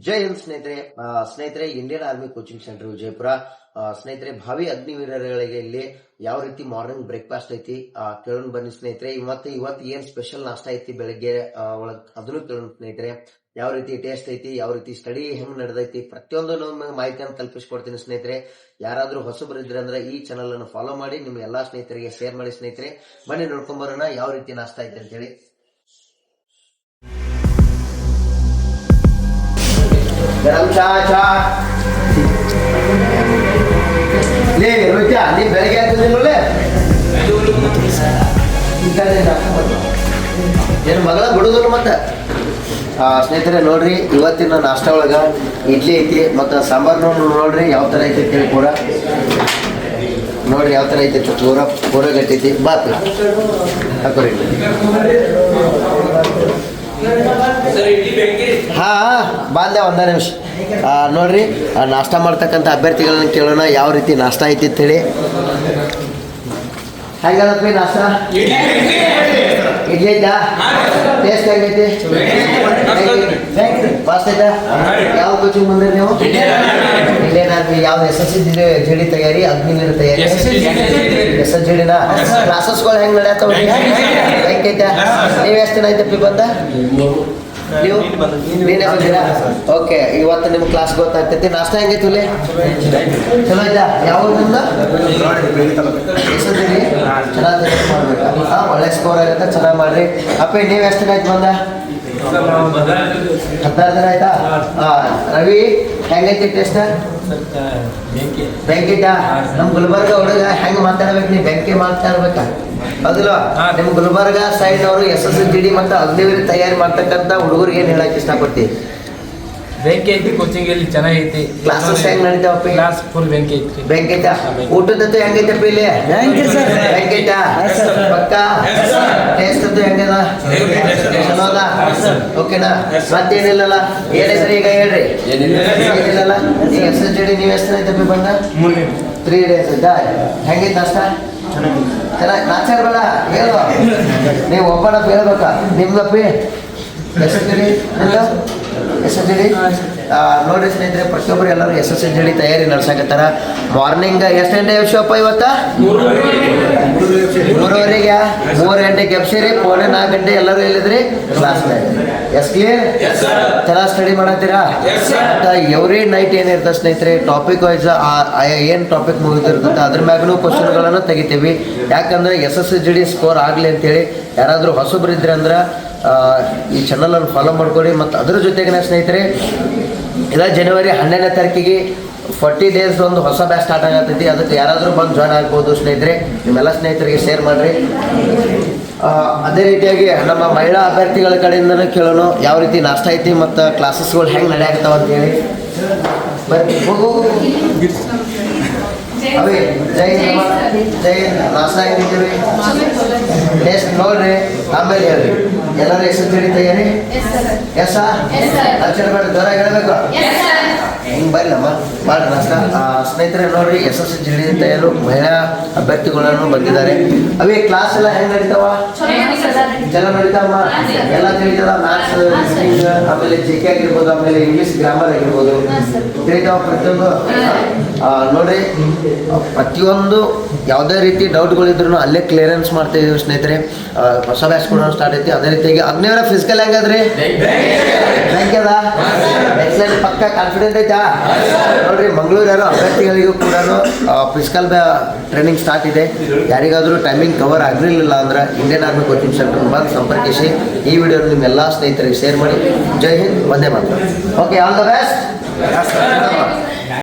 ಜೈ ಹಿಂದ್ ಸ್ನೇಹಿತರೆ Indian army coaching centre Vijayapura. ಸ್ನೇಹಿತರೆ, ಭಾವಿ ಅಗ್ನಿವೀರರಿಗೆ ಇಲ್ಲಿ ಯಾವ ರೀತಿ ಮಾರ್ನಿಂಗ್ ಬ್ರೇಕ್ಫಾಸ್ಟ್ ಐತಿ ಕೇಳೋಣ ಬನ್ನಿ ಸ್ನೇಹಿತರೆ. ಇವತ್ತು ಏನ್ ಸ್ಪೆಷಲ್ ನಾಷ್ಟ ಐತಿ ಬೆಳಗ್ಗೆ ಒಳಗ್ ಅದನ್ನು ಕೇಳೋಣ ಸ್ನೇಹಿತರೆ. ಯಾವ ರೀತಿ ಟೇಸ್ಟ್ ಐತಿ, ಯಾವ ರೀತಿ ಸ್ಟಡಿ ಹೆಂಗ್ ನಡೆದೈತಿ, ಪ್ರತಿಯೊಂದು ಮಾಹಿತಿಯನ್ನು ಕಲ್ಪಿಸ್ಕೊಡ್ತೀನಿ ಸ್ನೇಹಿತರೆ. ಯಾರಾದ್ರೂ ಹೊಸಬರು ಇದ್ರೆ ಅಂದ್ರೆ ಈ ಚಾನಲ್ ಅನ್ನು ಫಾಲೋ ಮಾಡಿ ನಿಮ್ ಎಲ್ಲಾ ಸ್ನೇಹಿತರಿಗೆ ಶೇರ್ ಮಾಡಿ ಸ್ನೇಹಿತರೆ. ಬನ್ನಿ ನೋಡ್ಕೊಂಡ್ ಬರೋಣ ಯಾವ ರೀತಿ ನಾಷ್ಟ ಐತಿ ಅಂತ ಹೇಳಿ. ಗರಂ ಚಾ ಲೇ ರೋಹಿತ, ನೀ ಬೆಳಗ್ಗೆ ಹಾಕಿದಿಲ್ಲ ಏನು ಮಗಳ ಬಿಡುದಿಲ್ಲ ಮತ್ತೆ. ಸ್ನೇಹಿತರೆ ನೋಡ್ರಿ, ಇವತ್ತಿನ ನಾಷ್ಟ ಒಳಗ ಇಡ್ಲಿ ಐತಿ ಮತ್ತು ಸಾಂಬಾರ್ನ ನೋಡ್ರಿ ಯಾವ ಥರ ಐತಿ ಅಂತೇಳಿ ಕೂಡ ನೋಡ್ರಿ ಯಾವ ಥರ ಐತಿ. ಪೂರ ಗಟ್ಟೈತಿ. ಬಾತ್ ಹಾಕೋರಿ. ಹಾ ಬಾಂದೆ ಒಂದ ನಿಮಿಷ. ನೋಡ್ರಿ, ನಾಷ್ಟ ಮಾಡ್ತಕ್ಕಂಥ ಅಭ್ಯರ್ಥಿಗಳನ್ನ ಕೇಳೋಣ ಯಾವ ರೀತಿ ನಾಷ್ಟ ಐತಿ ಅಂತ ಹೇಳಿ. ಹೆಂಗದಪ್ಪ ನಾಷ್ಟ? ಇಡ್ಲಿ ಐತಾ? ಟೇಸ್ಟ್ ಹೆಂಗೈತಿ? ಫಾಸ್ಟ್ ಐತಾ? ಯಾವ ಕೋಚಿಂಗ್ ಬಂದ್ರಿ ನೀವು? Indian army. ಯಾವ್ದು SSGD ತಯಾರಿ, ಅಗ್ನಿವೀರ ತಯಾರಿ? SSGDನ ಕ್ಲಾಸಸ್ಗಳು ಹೆಂಗ್ ನಡೆಯತ್ತವ? ಹೆಂಗೈತಾ? ನೀವು ಎಷ್ಟು ದಿನ ಐತಪ್ಪಿ ಬಂದ? ನೀವು ನೀನೇ ಬಂದಿರಾ? ಓಕೆ, ಇವತ್ತು ನಿಮ್ಮ ಕ್ಲಾಸ್ ಗೊತ್ತಾಗ್ತೈತಿ. ನಾಷ್ಟ ಹೆಂಗೈತಿ ಇಲ್ಲಿ? ಚಲೋ ಆಯ್ತಾ? ಯಾವ SSGD ಚೆನ್ನಾಗಿ ಮಾಡ್ಬೇಕು. ಒಳ್ಳೆ ಸ್ಕೋರ್ ಆಗುತ್ತೆ, ಚೆನ್ನಾಗಿ ಮಾಡ್ರಿ. ಅಪ್ಪ ನೀವು ಎಷ್ಟು ದಿನ ಆಯ್ತು ಬಂದ? 16 ದಿನ ಆಯ್ತಾ? ರವಿ ಹೆಂಗೈತಿ ಟೆಸ್ಟ್? ಬೆಂಕಿಟಾ? ನಮ್ ಗುಲ್ಬರ್ಗ ಹುಡುಗ ಹೆಂಗ್ ಮಾತಾಡ್ಬೇಕು? ನೀವು ಬೆಂಕಿ ಮಾತಾಡ್ಬೇಕ ಹೌದಿಲ್ಲ? ನಿಮ್ ಗುಲ್ಬರ್ಗ ಸೈಡ್ ಅವರು SSGD ಮತ್ತು ಅಗ್ನಿವೀರ ತಯಾರಿ ಮಾಡ್ತಕ್ಕಂಥ ಹುಡುಗರಿಗೆ ಏನ್ ಹೇಳಕ್ ಇಷ್ಟಪಡ್ತಿ? ಬೆಂಕಿ ಐತಿ, ಕೋಚಿಂಗ್ ಇಲ್ಲಿ ಚೆನ್ನಾಗೈತಿ. ಕ್ಲಾಸಸ್ ಹೆಂಗ್ ನಡೀತಾವಪ್ಪ? ಕ್ಲಾಸ್ ಫುಲ್ ಬೆಂಕಿ ಐತಿ. ಬೆಂಕಿ ಐತಾ? ಊಟದಂತೂ ಹೆಂಗೈತಪ್ಪ ಇಲ್ಲಿ? ಬೆಂಕಿ ಐತಾ? ಪಕ್ಕ ಟೇಸ್ಟ್ ಅಂತೂ ಹೆಂಗದ? ಚಲೋ ಅದ? ಓಕೆನಾ? ಮತ್ತೇನಿಲ್ಲಲ್ಲ? ಏನೈತ್ರಿ ಈಗ ಹೇಳ್ರಿ? ಏನಿಲ್ಲಲ್ಲ? ಈಗ SSGD ನೀವು ಎಷ್ಟು ಐತಪ್ಪ ಬಂದ? 3 days ಐತಾ? ಹೆಂಗೈತೆ ನಾಷ್ಟ? ಚೆನ್ನಾಗಿ ನಾಚಾಡ್ಬೇಡ, ಹೇಳು. ನೀವು ಒಬ್ಬನಪ್ಪ ಹೇಳ್ಬೇಕಾ? ನಿಮ್ದಪ್ಪಿ SSGD ನೋಡ್ರಿ ಸ್ನೇಹಿತರೆ, ಪ್ರತಿಯೊಬ್ಬರು ಎಲ್ಲರೂ SSGD ತಯಾರಿ ನಡ್ಸಕತ್ತಾರ. ಮಾರ್ನಿಂಗ್ ಎಷ್ಟು ಗಂಟೆ ಎಬ್ಸಪ್ಪ ಇವತ್ತ? 3:30ಗೆ. 3 ಗಂಟೆಗೆ ಎಬ್ಸಿರಿ, 3:45 ಗಂಟೆ ಎಲ್ಲರೂ ಎಲ್ಲಿದ್ರಿ? Class is clear? ಚೆನ್ನಾಗಿ ಸ್ಟಡಿ ಮಾಡತ್ತೀರಾ? ಎವ್ರಿ ನೈಟ್ ಏನಿರ್ತದೆ ಸ್ನೇಹಿತರೆ, ಟಾಪಿಕ್ ವೈಸ್ ಏನು ಟಾಪಿಕ್ ಮುಗಿದಿರ್ತದೆ ಅದ್ರ ಮ್ಯಾಗೂ ಕ್ವಶನ್ಗಳನ್ನು ತೆಗಿತೀವಿ. ಯಾಕಂದ್ರೆ SSGD ಸ್ಕೋರ್ ಆಗಲಿ ಅಂತೇಳಿ. ಯಾರಾದರೂ ಹೊಸಬ್ರು ಇದ್ರೆ ಅಂದ್ರೆ ಈ ಚಾನಲನ್ನು ಫಾಲೋ ಮಾಡ್ಕೊಳ್ಳಿ. ಮತ್ತು ಅದ್ರ ಜೊತೆಗಿನ ಸ್ನೇಹಿತರೆ, ಇಲ್ಲ ಜನವರಿ 12ನೇ ತಾರೀಕಿಗೆ 40 days ಒಂದು ಹೊಸ ಬ್ಯಾಚ್ ಸ್ಟಾರ್ಟ್ ಆಗತ್ತೈತಿ. ಅದಕ್ಕೆ ಯಾರಾದರೂ ಬಂದು ಜಾಯ್ನ್ ಆಗ್ಬೋದು ಸ್ನೇಹಿತರೆ. ನಿಮ್ಮೆಲ್ಲ ಸ್ನೇಹಿತರಿಗೆ ಶೇರ್ ಮಾಡಿರಿ. ಅದೇ ರೀತಿಯಾಗಿ ನಮ್ಮ ಮಹಿಳಾ ಅಭ್ಯರ್ಥಿಗಳ ಕಡೆಯಿಂದನೂ ಕೇಳೋಣ ಯಾವ ರೀತಿ ನಾಷ್ಟ ಐತಿ ಮತ್ತು ಕ್ಲಾಸಸ್ಗಳು ಹೆಂಗೆ ನಡೆಯಾಗ್ತಾವ ಅಂತೇಳಿ. ಬರ್ರಿ ಅವೇ ಜೈ ನಾಷ್ಟ ಹೆಂಗಿದ್ದೀವಿ? ಟೇಸ್ಟ್ ನೋಡ್ರಿ, ಆಮೇಲೆ ಹೇಳ್ರಿ. ಎಲ್ಲರೂ SSGD ತಯಾರಿ? ಎಸ್ ಬೇಡ, ಜ್ವರ ಹೇಳ್ಬೇಕು. ಹಿಂಗೆ ಬರಲಮ್ಮ ಮಾಡ್ರಿ ನಾಷ್ಟ. ಸ್ನೇಹಿತರೆ ನೋಡ್ರಿ, SSGD ತಯಾರು ಮಹಿಳಾ ಅಭ್ಯರ್ಥಿಗಳನ್ನು ಬಂದಿದ್ದಾರೆ. ಅವೇ ಕ್ಲಾಸ್ ಎಲ್ಲ ಹೆಂಗೆ ನಡೀತಾವ? ಚಲೋ ನಡೀತಾವಮ್ಮ? ಎಲ್ಲ ತಿಳಿತಾವ? ಮ್ಯಾಥ್ಸ್, ರೀಸನಿಂಗ್, ಆಮೇಲೆ GK ಆಗಿರ್ಬೋದು, ಆಮೇಲೆ ಇಂಗ್ಲೀಷ್ ಗ್ರಾಮರ್ ಆಗಿರ್ಬೋದು, ತಿಳಿತಾವ ಪ್ರತಿಯೊಂದು. ನೋಡ್ರಿ, ಪ್ರತಿಯೊಂದು ಯಾವುದೇ ರೀತಿ ಡೌಟ್ಗಳಿದ್ರು ಅಲ್ಲೇ ಕ್ಲಿಯರೆನ್ಸ್ ಮಾಡ್ತಾ ಇದೀವಿ ಸ್ನೇಹಿತರೆ. ಹೊಸ ಬ್ಯಾಚ್ ಕೂಡ ಸ್ಟಾರ್ಟ್ ಐತಿ. ಅದೇ ರೀತಿಯಾಗಿ ಅಗ್ನಿವರ ಫಿಸಿಕಲ್ ಹೆಂಗದ್ರಿ? ಹೆಂಗದ? ಎಕ್ಸಲೆಂಟ್, ಪಕ್ಕ ಕಾನ್ಫಿಡೆಂಟ್ ಐತಾ? ನೋಡ್ರಿ, ಮಂಗಳೂರು ಯಾರು ಅಭ್ಯರ್ಥಿಗಳಿಗೂ ಕೂಡ ಫಿಸಿಕಲ್ ಟ್ರೈನಿಂಗ್ ಸ್ಟಾರ್ಟ್ ಇದೆ. ಯಾರಿಗಾದರೂ ಟೈಮಿಂಗ್ ಕವರ್ ಆಗಿರಲಿಲ್ಲ ಅಂದ್ರೆ ಇಂಡಿಯನ್ ಆರ್ಮಿ ಕೋಚಿಂಗ್ ಸೆಂಟರ್ ಬಂದು ಸಂಪರ್ಕಿಸಿ. ಈ ವಿಡಿಯೋ ನಿಮ್ಮ ಎಲ್ಲ ಸ್ನೇಹಿತರಿಗೆ ಶೇರ್ ಮಾಡಿ. ಜೈ Hind, Vande Mataram. Okay, all the best.